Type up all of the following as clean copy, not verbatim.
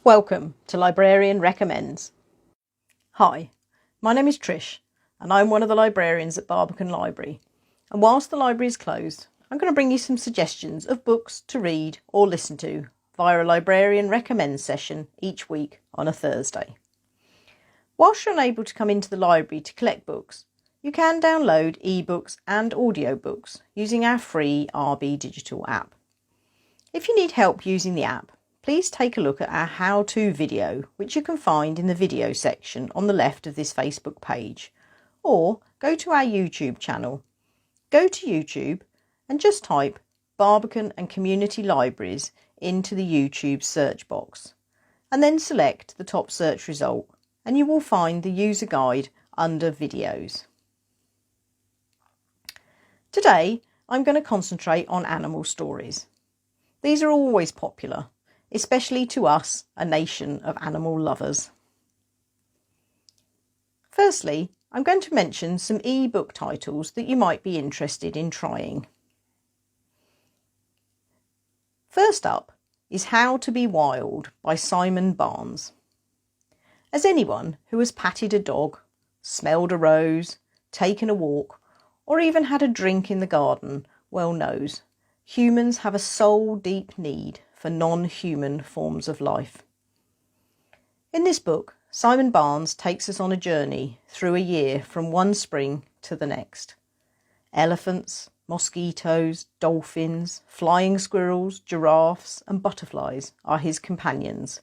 Welcome to Librarian Recommends. Hi, my name is Trish and I'm one of the librarians at Barbican Library, and whilst the library is closed, I'm going to bring you some suggestions of books to read or listen to via a Librarian Recommends session each week on a Thursday. Whilst you're unable to come into the library to collect books, you can download ebooks and audiobooks using our free RBdigital app. If you need help using the app, please take a look at our how-to video, which you can find in the video section on the left of this Facebook page, or go to our YouTube channel. Go to YouTube and just type Barbican and Community Libraries into the YouTube search box, and then select the top search result, and you will find the user guide under videos. Today, I'm going to concentrate on animal stories. These are always popular, especially to us, a nation of animal lovers. Firstly, I'm going to mention some e-book titles that you might be interested in trying. First up is How to Be Wild by Simon Barnes. As anyone who has patted a dog, smelled a rose, taken a walk, or even had a drink in the garden well knows, humans have a soul-deep need for non-human forms of life. In this book, Simon Barnes takes us on a journey through a year from one spring to the next. Elephants, mosquitoes, dolphins, flying squirrels, giraffes and butterflies are his companions.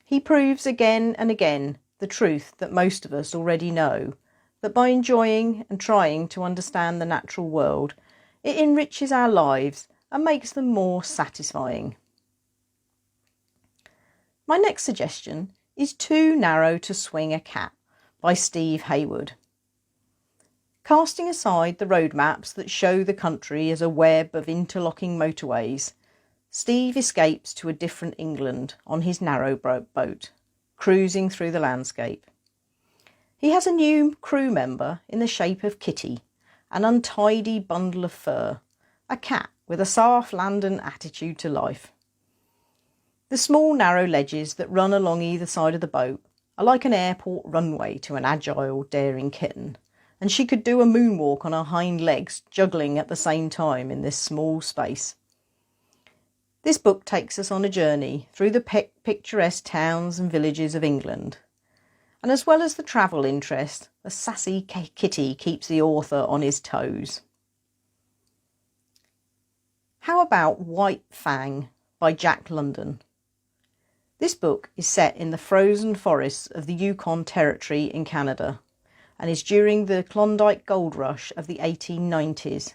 He proves again and again the truth that most of us already know, that by enjoying and trying to understand the natural world, it enriches our lives and makes them more satisfying. My next suggestion is Too Narrow to Swing a Cat by Steve Hayward. Casting aside the road maps that show the country as a web of interlocking motorways, Steve escapes to a different England on his narrow boat, cruising through the landscape. He has a new crew member in the shape of Kitty, an untidy bundle of fur, a cat with a South-London attitude to life. The small narrow ledges that run along either side of the boat are like an airport runway to an agile, daring kitten, and she could do a moonwalk on her hind legs, juggling at the same time in this small space. This book takes us on a journey through the picturesque towns and villages of England. And as well as the travel interest, the sassy kitty keeps the author on his toes. How about White Fang by Jack London? This book is set in the frozen forests of the Yukon Territory in Canada and is during the Klondike Gold Rush of the 1890s.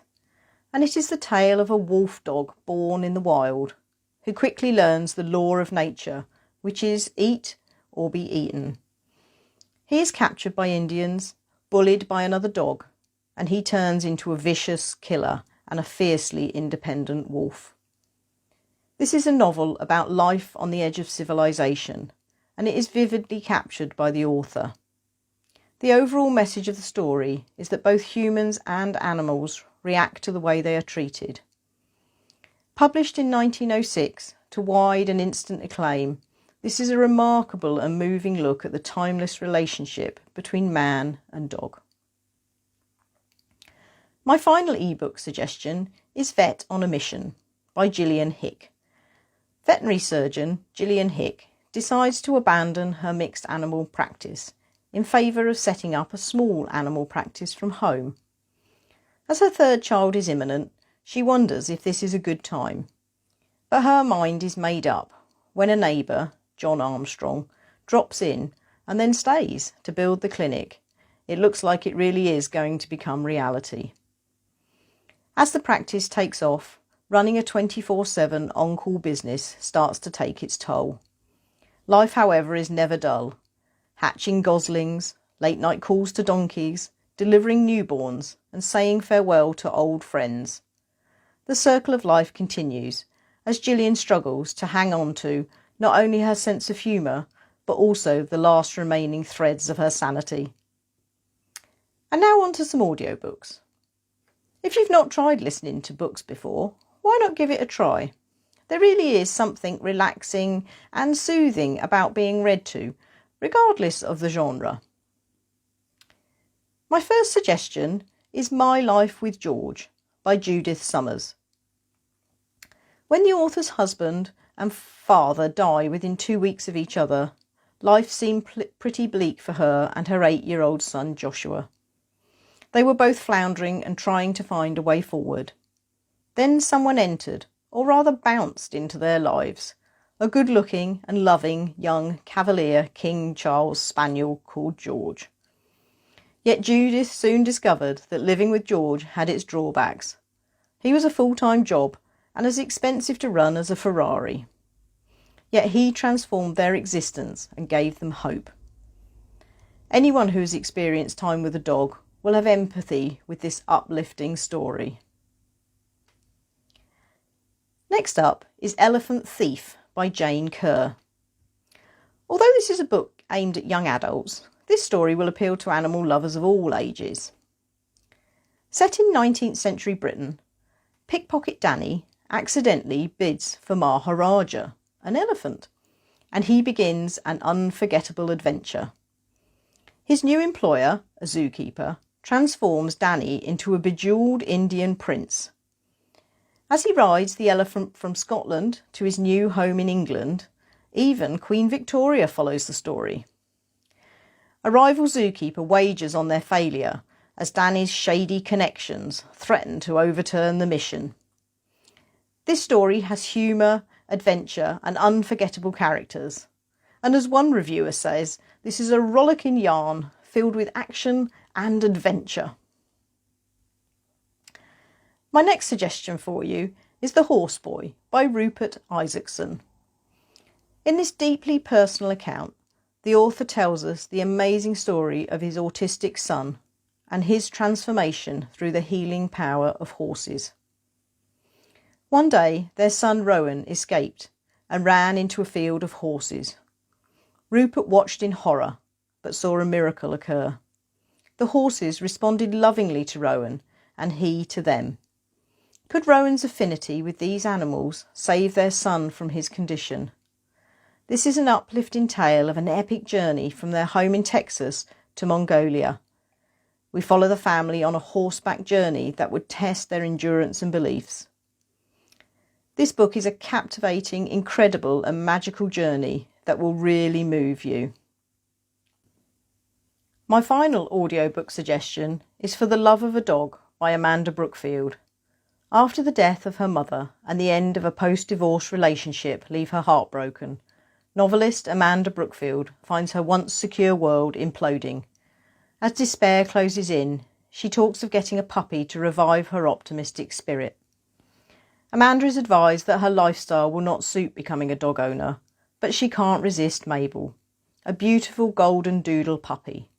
And it is the tale of a wolf dog born in the wild who quickly learns the law of nature, which is eat or be eaten. He is captured by Indians, bullied by another dog, and he turns into a vicious killer and a fiercely independent wolf. This is a novel about life on the edge of civilization, and it is vividly captured by the author. The overall message of the story is that both humans and animals react to the way they are treated. Published in 1906 to wide and instant acclaim, this is a remarkable and moving look at the timeless relationship between man and dog. My final ebook suggestion is Fete on a Mission by Gillian Hick. Veterinary surgeon Gillian Hick decides to abandon her mixed animal practice in favour of setting up a small animal practice from home. As her third child is imminent, she wonders if this is a good time. But her mind is made up when a neighbour, John Armstrong, drops in and then stays to build the clinic. It looks like it really is going to become reality. As the practice takes off, running a 24/7 on-call business starts to take its toll. Life, however, is never dull. Hatching goslings, late-night calls to donkeys, delivering newborns, and saying farewell to old friends. The circle of life continues as Gillian struggles to hang on to not only her sense of humour, but also the last remaining threads of her sanity. And now on to some audiobooks. If you've not tried listening to books before, why not give it a try? There really is something relaxing and soothing about being read to, regardless of the genre. My first suggestion is My Life with George by Judith Summers. When the author's husband and father die within 2 weeks of each other, life seemed pretty bleak for her and her 8-year-old son Joshua. They were both floundering and trying to find a way forward. Then someone entered, or rather bounced into their lives, a good-looking and loving young Cavalier King Charles Spaniel called George. Yet Judith soon discovered that living with George had its drawbacks. He was a full-time job and as expensive to run as a Ferrari. Yet he transformed their existence and gave them hope. Anyone who has experienced time with a dog will have empathy with this uplifting story. Next up is Elephant Thief by Jane Kerr. Although this is a book aimed at young adults, this story will appeal to animal lovers of all ages. Set in 19th century Britain, Pickpocket Danny accidentally bids for Maharaja, an elephant, and he begins an unforgettable adventure. His new employer, a zookeeper, transforms Danny into a bejewelled Indian prince. As he rides the elephant from Scotland to his new home in England, even Queen Victoria follows the story. A rival zookeeper wagers on their failure as Danny's shady connections threaten to overturn the mission. This story has humour, adventure and unforgettable characters. And as one reviewer says, this is a rollicking yarn filled with action and adventure. My next suggestion for you is The Horse Boy by Rupert Isaacson. In this deeply personal account, the author tells us the amazing story of his autistic son and his transformation through the healing power of horses. One day, their son Rowan escaped and ran into a field of horses. Rupert watched in horror, but saw a miracle occur. The horses responded lovingly to Rowan, and he to them. Could Rowan's affinity with these animals save their son from his condition? This is an uplifting tale of an epic journey from their home in Texas to Mongolia. We follow the family on a horseback journey that would test their endurance and beliefs. This book is a captivating, incredible and magical journey that will really move you. My final audiobook suggestion is For the Love of a Dog by Amanda Brookfield. After the death of her mother and the end of a post-divorce relationship leave her heartbroken, novelist Amanda Brookfield finds her once secure world imploding. As despair closes in, she talks of getting a puppy to revive her optimistic spirit. Amanda is advised that her lifestyle will not suit becoming a dog owner, but she can't resist Mabel, a beautiful golden doodle puppy.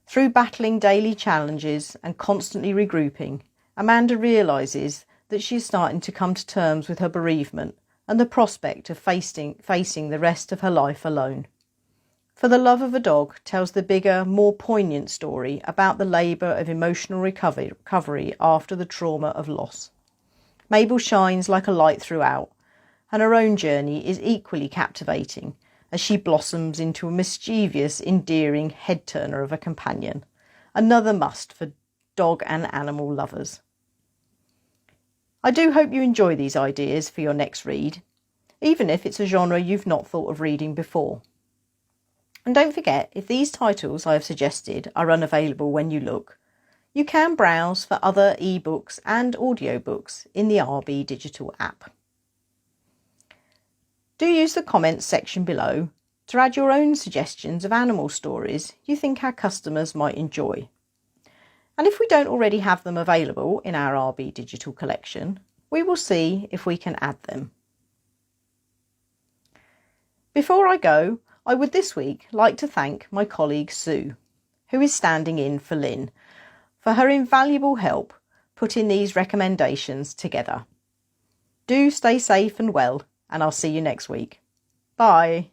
Through battling daily challenges and constantly regrouping, Amanda realises that she is starting to come to terms with her bereavement and the prospect of facing the rest of her life alone. For the Love of a Dog tells the bigger, more poignant story about the labour of emotional recovery after the trauma of loss. Mabel shines like a light throughout, and her own journey is equally captivating as she blossoms into a mischievous, endearing head-turner of a companion. Another must for dog and animal lovers. I do hope you enjoy these ideas for your next read, even if it's a genre you've not thought of reading before. And don't forget, if these titles I have suggested are unavailable when you look, you can browse for other ebooks and audiobooks in the RBdigital app. Do use the comments section below to add your own suggestions of animal stories you think our customers might enjoy. And if we don't already have them available in our RBdigital collection, we will see if we can add them. Before I go, I would this week like to thank my colleague Sue, who is standing in for Lynn, for her invaluable help putting these recommendations together. Do stay safe and well, and I'll see you next week. Bye.